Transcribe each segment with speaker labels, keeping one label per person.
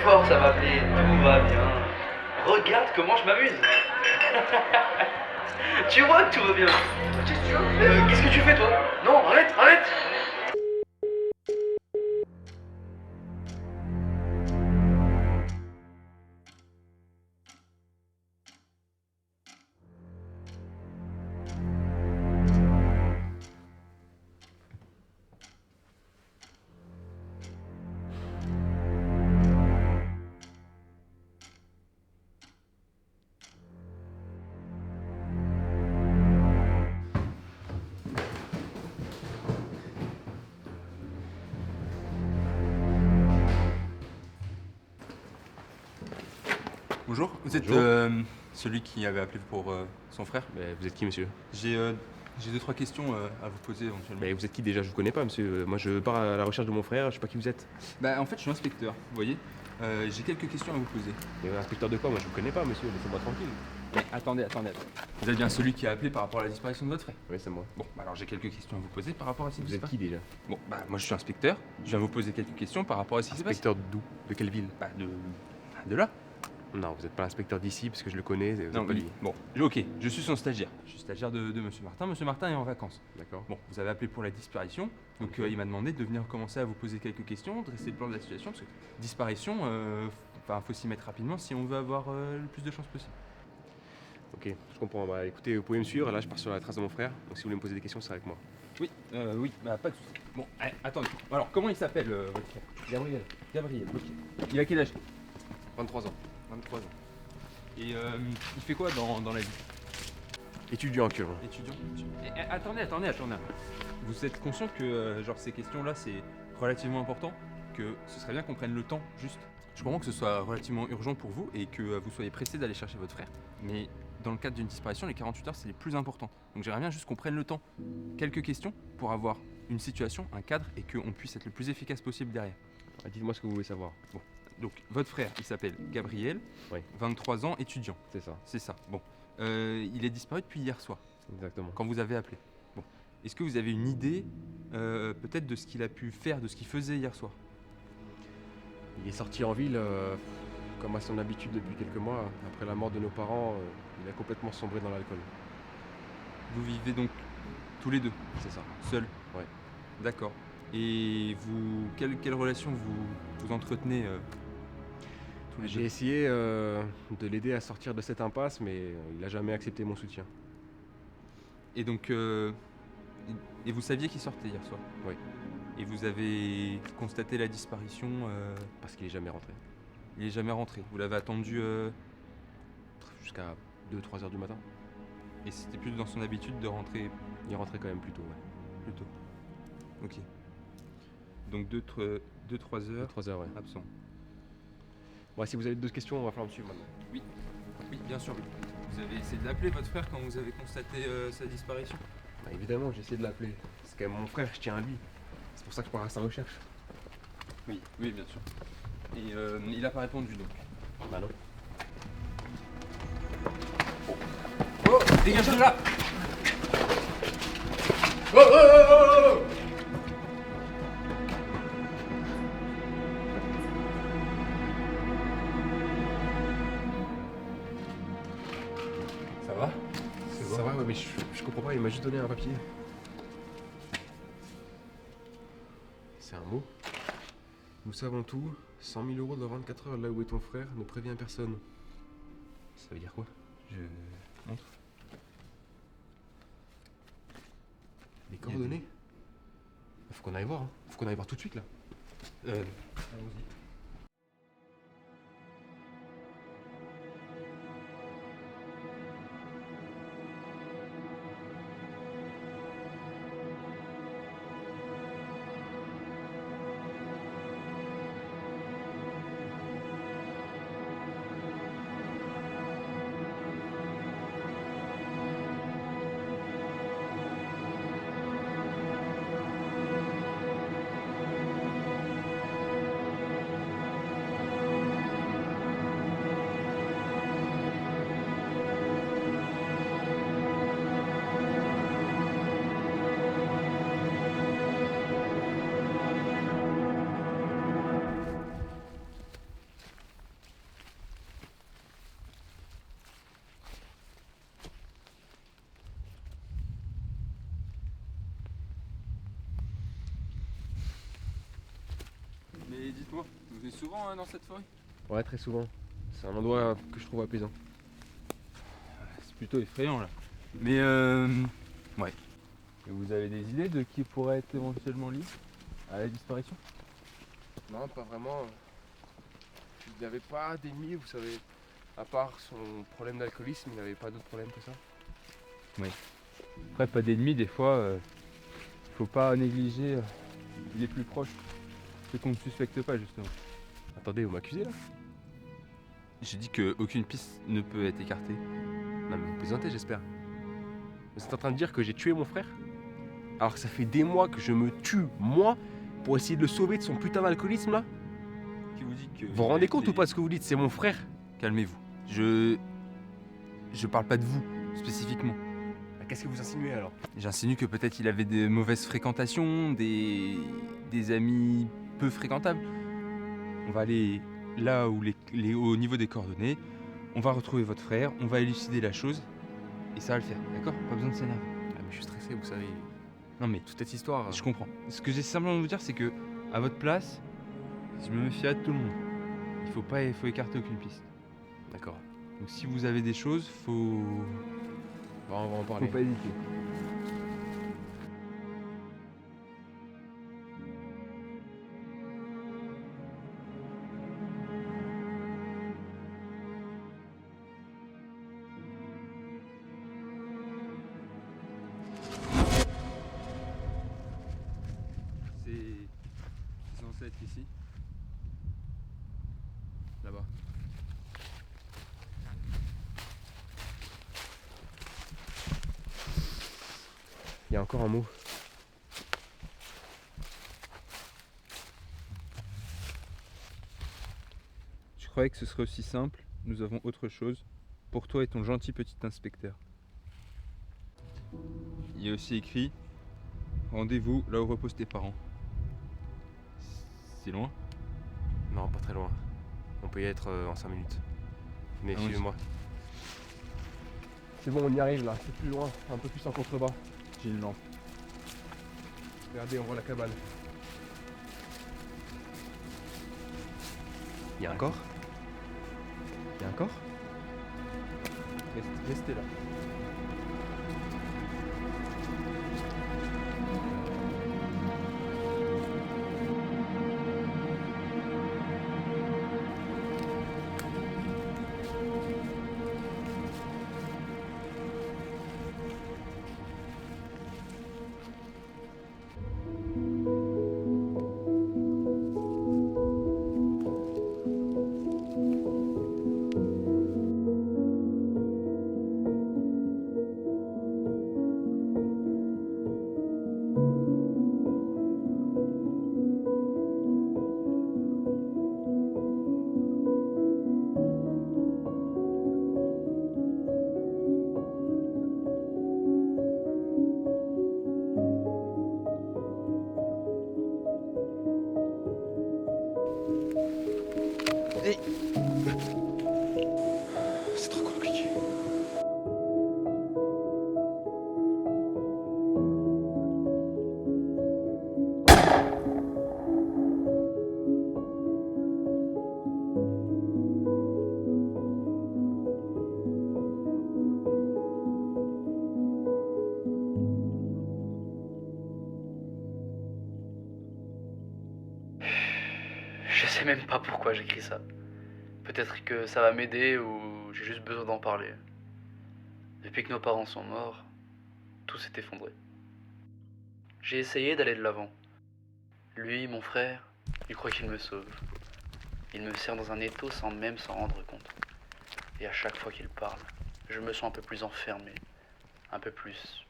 Speaker 1: force à m'appeler, tout va bien. Regarde comment je m'amuse. Tu vois que tout va bien. Qu'est-ce que tu fais toi? Non, arrête, arrête.
Speaker 2: Bonjour, vous êtes
Speaker 3: Bonjour.
Speaker 2: celui qui avait appelé pour son frère.
Speaker 3: Mais vous êtes qui, monsieur?
Speaker 2: J'ai 2-3 questions à vous poser éventuellement.
Speaker 3: Mais vous êtes qui déjà? Je vous connais pas, monsieur. Moi, je pars à la recherche de mon frère, je sais pas qui vous êtes.
Speaker 2: Bah, en fait, je suis inspecteur, vous voyez. J'ai quelques questions à vous poser.
Speaker 3: Mais inspecteur de quoi? Moi, je vous connais pas, monsieur. Laissez-moi tranquille.
Speaker 2: Mais attendez. Vous êtes bien celui qui a appelé par rapport à la disparition de votre frère?
Speaker 3: Oui, c'est moi.
Speaker 2: Bon, bah alors j'ai quelques questions à vous poser par rapport à cette
Speaker 3: Vous êtes
Speaker 2: disparition.
Speaker 3: qui déjà?
Speaker 2: Bon, bah moi je suis inspecteur. Je viens vous poser quelques questions par rapport à ce qui s'est passé.
Speaker 3: Inspecteur d'où? De quelle ville?
Speaker 2: Bah, de là.
Speaker 3: Non, vous êtes pas l'inspecteur d'ici, parce que je le connais. Vous êtes
Speaker 2: Non,
Speaker 3: pas
Speaker 2: oui.
Speaker 3: lui.
Speaker 2: Bon, ok, je suis son stagiaire. Je suis stagiaire de Monsieur Martin. Monsieur Martin est en vacances.
Speaker 3: D'accord.
Speaker 2: Bon, vous avez appelé pour la disparition, donc
Speaker 3: Ok.
Speaker 2: il m'a demandé de venir commencer à vous poser quelques questions, dresser le plan de la situation, parce que disparition, faut s'y mettre rapidement si on veut avoir le plus de chances possible.
Speaker 3: Ok, je comprends. Bah écoutez, vous pouvez me suivre. Là, je pars sur la trace de mon frère. Donc si vous voulez me poser des questions, c'est avec moi.
Speaker 2: Oui, bah pas de soucis. Bon, allez, attendez. Alors, comment il s'appelle votre frère? Gabriel, ok. Il a quel âge?
Speaker 3: 23 ans.
Speaker 2: 23 ans. Et il fait quoi dans la vie?
Speaker 3: Étudiant actuellement.
Speaker 2: Étudiant? Attendez. Vous êtes conscient que genre ces questions-là, c'est relativement important, que ce serait bien qu'on prenne le temps juste. Je comprends que ce soit relativement urgent pour vous et que vous soyez pressé d'aller chercher votre frère. Mais dans le cadre d'une disparition, les 48 heures, c'est les plus importants. Donc j'aimerais bien juste qu'on prenne le temps. Quelques questions pour avoir une situation, un cadre et qu'on puisse être le plus efficace possible derrière.
Speaker 3: Ah, dites-moi ce que vous voulez savoir.
Speaker 2: Bon. Donc votre frère, il s'appelle Gabriel,
Speaker 3: Oui.
Speaker 2: 23 ans, étudiant.
Speaker 3: C'est ça.
Speaker 2: C'est ça. Bon. Il est disparu depuis hier soir,
Speaker 3: Exactement.
Speaker 2: quand vous avez appelé. Bon. Est-ce que vous avez une idée peut-être de ce qu'il a pu faire, de ce qu'il faisait hier soir?
Speaker 3: Il est sorti en ville, comme à son habitude depuis quelques mois. Après la mort de nos parents, il a complètement sombré dans l'alcool.
Speaker 2: Vous vivez donc tous les deux,
Speaker 3: C'est ça.
Speaker 2: seuls?
Speaker 3: Ouais.
Speaker 2: D'accord. Et vous, quelle relation vous entretenez tous les
Speaker 3: J'ai
Speaker 2: deux?
Speaker 3: essayé de l'aider à sortir de cette impasse, mais il n'a jamais accepté mon soutien.
Speaker 2: Et donc, et vous saviez qu'il sortait hier soir?
Speaker 3: Oui.
Speaker 2: Et vous avez constaté la disparition
Speaker 3: Parce qu'il est jamais rentré.
Speaker 2: il est jamais rentré. Vous l'avez attendu
Speaker 3: Jusqu'à 2-3 heures du matin.
Speaker 2: et c'était plus dans son habitude de rentrer
Speaker 3: Il est rentré quand même plus tôt, ouais.
Speaker 2: plus tôt. Ok. Donc 2-3 heures
Speaker 3: 2-3 heures, ouais.
Speaker 2: absent.
Speaker 3: Bon, si vous avez d'autres questions, on va falloir me suivre maintenant.
Speaker 2: Oui, bien sûr. Vous avez essayé de l'appeler votre frère quand vous avez constaté sa disparition?
Speaker 3: Bah, évidemment, j'ai essayé de l'appeler. C'est quand même mon frère, je tiens à lui. C'est pour ça que je pars à sa recherche.
Speaker 2: Oui, bien sûr. Et il n'a pas répondu donc.
Speaker 3: Bah non.
Speaker 2: Oh, dégage de là! Ça va?
Speaker 3: Ça va, ouais, mais je comprends pas, il m'a juste donné un papier. C'est un mot. Nous savons tout. 100 000 euros dans 24 heures là où est ton frère, ne préviens personne. Ça veut dire quoi?
Speaker 2: Je montre.
Speaker 3: Les coordonnées? Faut qu'on aille voir, hein. Faut qu'on aille voir tout de suite là.
Speaker 2: Allons-y. dites-moi, vous venez souvent dans cette forêt?
Speaker 3: Ouais, très souvent. C'est un endroit que je trouve apaisant.
Speaker 2: C'est plutôt effrayant là. Mais ouais. Et vous avez des idées de qui pourrait être éventuellement lié à la disparition?
Speaker 3: Non, pas vraiment. Il n'avait pas d'ennemis, vous savez. À part son problème d'alcoolisme, il n'avait pas d'autres problèmes que ça.
Speaker 2: Après, pas d'ennemis, des fois, faut pas négliger les plus proches, ceux qu'on ne suspecte pas justement.
Speaker 3: Attendez, vous m'accusez là?
Speaker 2: J'ai dit qu'aucune piste ne peut être écartée.
Speaker 3: Non mais vous plaisantez, j'espère. Vous êtes en train de dire que j'ai tué mon frère? Alors que ça fait des mois que je me tue, moi, pour essayer de le sauver de son putain d'alcoolisme là?
Speaker 2: Qui vous dit que...
Speaker 3: Vous vous rendez compte ou pas de ce que vous dites? C'est mon frère.
Speaker 2: Calmez-vous. Je parle pas de vous, spécifiquement.
Speaker 3: Qu'est-ce que vous insinuez alors?
Speaker 2: J'insinue que peut-être il avait des mauvaises fréquentations, des amis peu fréquentables. On va aller là où au niveau des coordonnées, on va retrouver votre frère, on va élucider la chose, et ça va le faire, d'accord? Pas besoin de s'énerver.
Speaker 3: Ah mais je suis stressé, vous savez.
Speaker 2: Non mais,
Speaker 3: Toute cette histoire.
Speaker 2: je comprends. Ce que j'ai simplement à vous dire, c'est que, à votre place, je me méfierais de tout le monde. Il faut écarter aucune piste.
Speaker 3: D'accord.
Speaker 2: Donc si vous avez des choses,
Speaker 3: On va en parler.
Speaker 2: faut pas hésiter. C'est censé être ici. Là-bas.
Speaker 3: Il y a encore un mot.
Speaker 2: Je croyais que ce serait aussi simple. Nous avons autre chose pour toi et ton gentil petit inspecteur. Il y a aussi écrit rendez-vous là où reposent tes parents. C'est loin?
Speaker 3: Non, pas très loin. On peut y être en 5 minutes. Venez,
Speaker 2: Ah oui.
Speaker 3: suivez-moi. C'est bon, on y arrive là. C'est plus loin, un peu plus en contrebas.
Speaker 2: J'ai une lampe.
Speaker 3: Regardez, on voit la cabane. Il y a un corps? Il y a un corps?
Speaker 2: Restez là.
Speaker 3: C'est trop compliqué.
Speaker 1: Je sais même pas pourquoi j'écris ça. Peut-être que ça va m'aider ou j'ai juste besoin d'en parler. Depuis que nos parents sont morts, tout s'est effondré. J'ai essayé d'aller de l'avant. Lui, mon frère, il croit qu'il me sauve. Il me serre dans un étau sans même s'en rendre compte. Et à chaque fois qu'il parle, je me sens un peu plus enfermé, un peu plus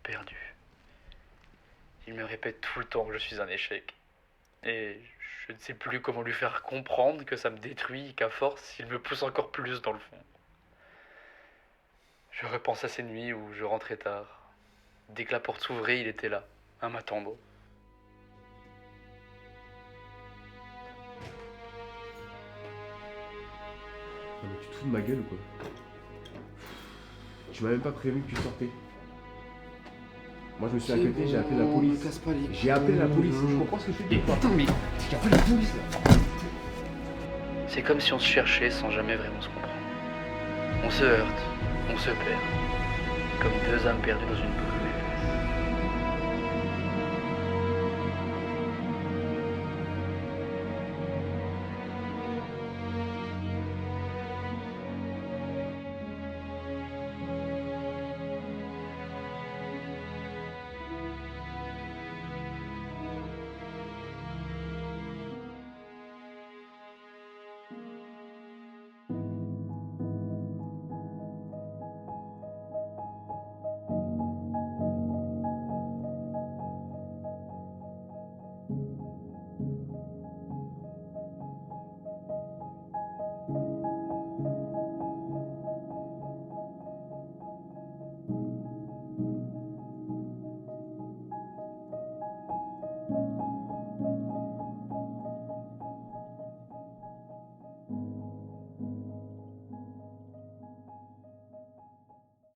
Speaker 1: perdu. Il me répète tout le temps que je suis un échec. Et je ne sais plus comment lui faire comprendre que ça me détruit et qu'à force, il me pousse encore plus dans le fond. Je repense à ces nuits où je rentrais tard. Dès que la porte s'ouvrait, il était là, à m'attendre.
Speaker 3: Non mais tu te fous de ma gueule ou quoi? Tu m'as même pas prévenu que tu sortais. Moi je me suis inquiété, j'ai appelé la police.
Speaker 4: Casse pas les
Speaker 3: J'ai appelé la police, tu comprends ce que je te dis ou pas?
Speaker 4: Putain, mais j'ai appelé la police là.
Speaker 1: C'est comme si on se cherchait sans jamais vraiment se comprendre. On se heurte, on se perd, comme deux âmes perdues dans une brume.